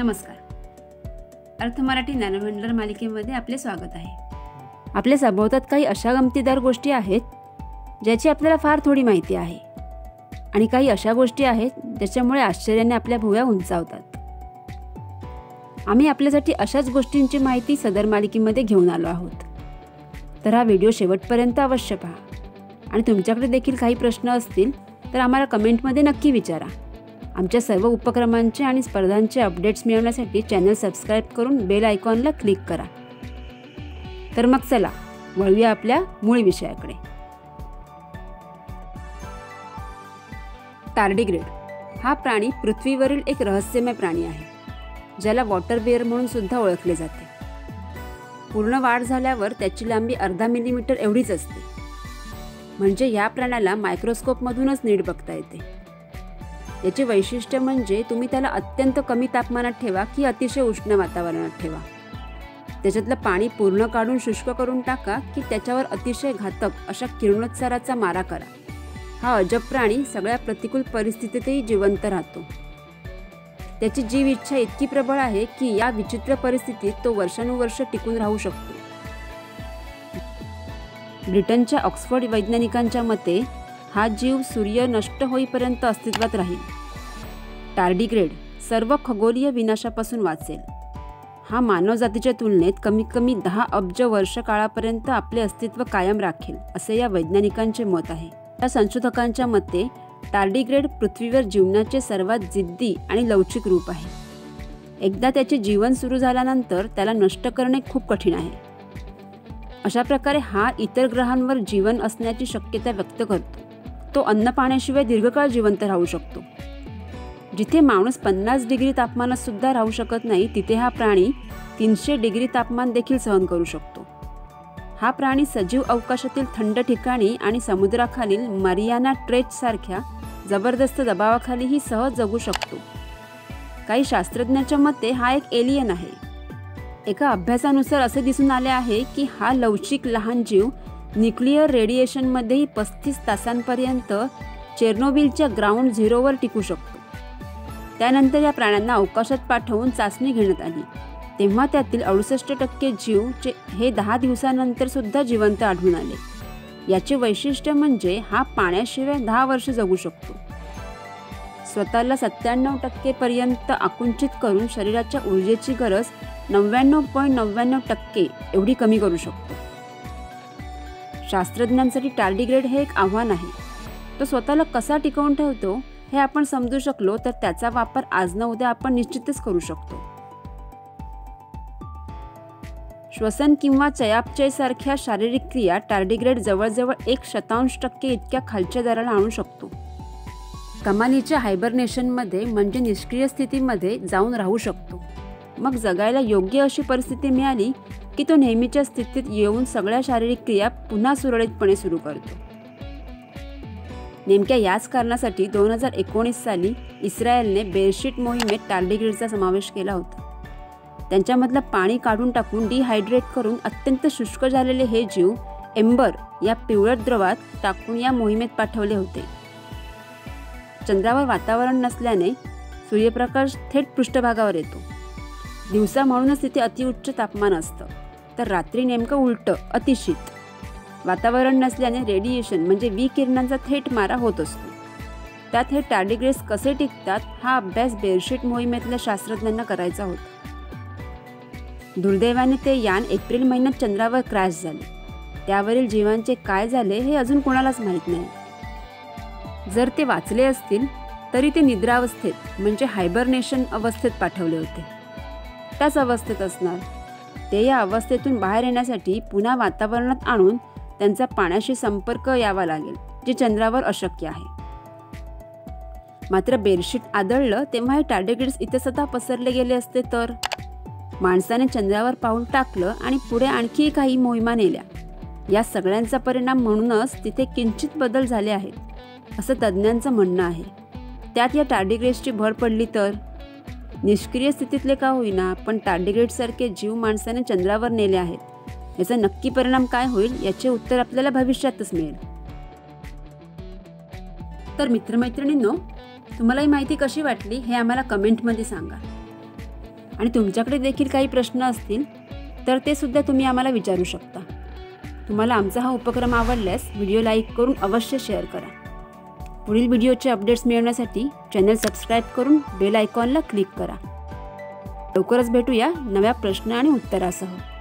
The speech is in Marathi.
नमस्कार. अर्थ मराठी ज्ञानभंडार मालिकेमध्ये आपले स्वागत आहे. आपल्या सभोवतात काही अशा गमतीदार गोष्टी आहेत ज्याची आपल्याला फार थोडी माहिती आहे आणि काही अशा गोष्टी आहेत ज्याच्यामुळे आश्चर्याने आपल्या भुवया उंचावतात. आम्ही आपल्यासाठी अशाच गोष्टींची माहिती सदर मालिकेमध्ये घेऊन आलो आहोत. तर हा व्हिडिओ शेवटपर्यंत अवश्य पहा आणि तुमच्याकडे देखील काही प्रश्न असतील तर आम्हाला कमेंटमध्ये नक्की विचारा. आमच्या सर्व उपक्रमांचे आणि स्पर्धांचे अपडेट्स मिळवण्यासाठी चॅनल सबस्क्राईब करून बेल आयकॉनला क्लिक करा. तर मग चला वळूया आपल्या मूळ विषयाकडे. टार्डिग्रेड हा प्राणी पृथ्वीवरील एक रहस्यमय प्राणी आहे, ज्याला वॉटर बेअर म्हणून सुद्धा ओळखले जाते. पूर्ण वाढ झाल्यावर त्याची लांबी अर्धा मिलीमीटर एवढीच असते. म्हणजे या प्राण्याला मायक्रोस्कोपमधूनच नीट बघता येते. याचे वैशिष्ट्य म्हणजे तुम्ही त्याला अत्यंत कमी तापमानात ठेवा की अतिशय उष्ण वातावरणात ठेवा, त्याच्यातलं पाणी पूर्ण काढून शुष्क करून टाका की त्याच्यावर अतिशय घातक अशा किरणोत्साराचा मारा करा. हा अजब प्राणी सगळ्या प्रतिकूल परिस्थितीतही जिवंत राहतो. त्याची जीव इच्छा इतकी प्रबळ आहे की या विचित्र परिस्थितीत तो वर्षानुवर्ष टिकून राहू शकतो. ब्रिटनच्या ऑक्सफर्ड वैज्ञानिकांच्या मते हा जीव सूर्य नष्ट होईपर्यंत अस्तित्वात राहील. टार्डिग्रेड सर्व खगोलीय विनाशापासून वाचेल. हा मानवजातीच्या तुलनेत कमीत कमी 10 अब्ज वर्ष काळापर्यंत आपले अस्तित्व कायम राखेल असे या वैज्ञानिकांचे मत आहे. या संशोधकांच्या मते टार्डिग्रेड पृथ्वीवर जीवनाचे सर्वात जिद्दी आणि लवचिक रूप आहे. एकदा त्याचे जीवन सुरू झाल्यानंतर त्याला नष्ट करणे खूप कठीण आहे. अशा प्रकारे हा इतर ग्रहांवर जीवन असण्याची शक्यता व्यक्त करतो. तो अन्न पाण्याशिवाय दीर्घकाळ जिवंत राहू शकतो. जिथे माणूस 50 डिग्री तापमानात सुद्धा राहू शकत नाही, तिथे हा प्राणी 300 डिग्री तापमान देखील सहन करू शकतो. हा प्राणी सजीव अवकाशातील थंड ठिकाणी आणि समुद्राखालील मारियाना ट्रेंच सारख्या जबरदस्त दबावाखालीही सहज जगू शकतो. काही शास्त्रज्ञांच्या मते हा एक एलियन आहे. एका अभ्यासानुसार असे दिसून आले आहे की हा लवचिक लहान जीव न्यूक्लिअर रेडिएशनमध्येही 35 तासांपर्यंत चेर्नोबिलच्या ग्राउंड झिरोवर टिकू शकतो. त्यानंतर या प्राण्यांना अवकाशात पाठवून चाचणी घेण्यात आली, तेव्हा त्यातील 68% जीव हे 10 दिवसानंतर सुद्धा जिवंत आढळून आले. याचे वैशिष्ट्य म्हणजे हा पाण्याशिवाय 10 वर्ष जगू शकतो. स्वतःला 97% पर्यंत आकुंचित करून शरीराच्या ऊर्जेची गरज 99.99% एवढी कमी करू शकतो. शास्त्रज्ञांसाठी टार्डिग्रेड हे एक आव्हान आहे. तो स्वतःला कसा टिकवून ठेवतो हे आपण समजू शकलो तर त्याचा वापर आज ना उद्या आपण निश्चितच करू शकतो. श्वसन किंवा चयापचय सारख्या शारीरिक क्रिया टार्डिग्रेड जवळजवळ 1% इतक्या खालच्या दराला आणू शकतो. कमालीच्या हायबरनेशनमध्ये म्हणजे निष्क्रिय स्थितीमध्ये जाऊन राहू शकतो. मग जगायला योग्य अशी परिस्थिती मिळाली की तो नेहमीच्या स्थितीत येऊन सगळ्या शारीरिक क्रिया पुन्हा सुरळीतपणे सुरू करतो. नेमक्या याच कारणासाठी 2019 साली इस्रायलने बेरशीट मोहिमेत टार्डिग्रेडचा समावेश केला होता. त्यांच्यामधलं पाणी काढून टाकून डिहायड्रेट करून अत्यंत शुष्क झालेले हे जीव एम्बर या पिवळट द्रवात टाकून या मोहिमेत पाठवले होते. चंद्रावर वातावरण नसल्याने सूर्यप्रकाश थेट पृष्ठभागावर येतो. दिवसा म्हणूनच तिथे अतिउच्च तापमान असतं, तर रात्री नेमकं उलटं अतिशीत. वातावरण नसल्याने रेडिएशन म्हणजे विकिरणांचा थेट मारा होत असतो. त्यात हे टार्डिग्रेड्स कसे टिकतात हा अभ्यास बेरशीट मोहिमेतल्या शास्त्रज्ञांना करायचा होता. दुर्दैवाने ते यान एप्रिल महिन्यात चंद्रावर क्रॅश झाले. त्यावरील जीवांचे काय झाले हे अजून कोणालाच माहीत नाही. जर ते वाचले असतील तरी ते निद्रावस्थेत म्हणजे हायबरनेशन अवस्थेत पाठवले होते. त्याच अवस्थेत असणार. ते या अवस्थेतून बाहेर येण्यासाठी पुन्हा वातावरणात आणून त्यांचा पाण्याशी संपर्क यावा लागेल, जे चंद्रावर अशक्य आहे. मात्र बेरशीट आदळलं तेव्हा हे टार्डिग्रेड्स इतस्ततः पसरले गेले असते तर. माणसाने चंद्रावर पाऊल टाकलं आणि पुढे आणखी काही मोहिमा नेल्या. या सगळ्यांचा परिणाम म्हणूनच तिथे किंचित बदल झाले आहेत असं तज्ज्ञांचं म्हणणं आहे. त्यात या टार्डिग्रेड्सची भर पडली तर. निष्क्रिय स्थितीतले का होईना पण टार्डिग्रेडसारखे जीव माणसाने चंद्रावर नेले आहेत. याचा नक्की परिणाम काय होईल याचे उत्तर आपल्याला भविष्यातच मिळेल. तर मित्रमैत्रिणींनो, तुम्हाला ही माहिती कशी वाटली हे आम्हाला कमेंटमध्ये सांगा. आणि तुमच्याकडे देखील काही प्रश्न असतील तर ते सुद्धा तुम्ही आम्हाला विचारू शकता। तुम्हाला आमचा हा उपक्रम आवडल्यास व्हिडिओ लाईक करून अवश्य शेअर करा। पुढील व्हिडिओचे अपडेट्स मिळवण्यासाठी चॅनल सबस्क्राईब करून बेल आयकॉनला क्लिक करा। लवकरच भेटूया नव्या प्रश्न आणि उत्तरासह।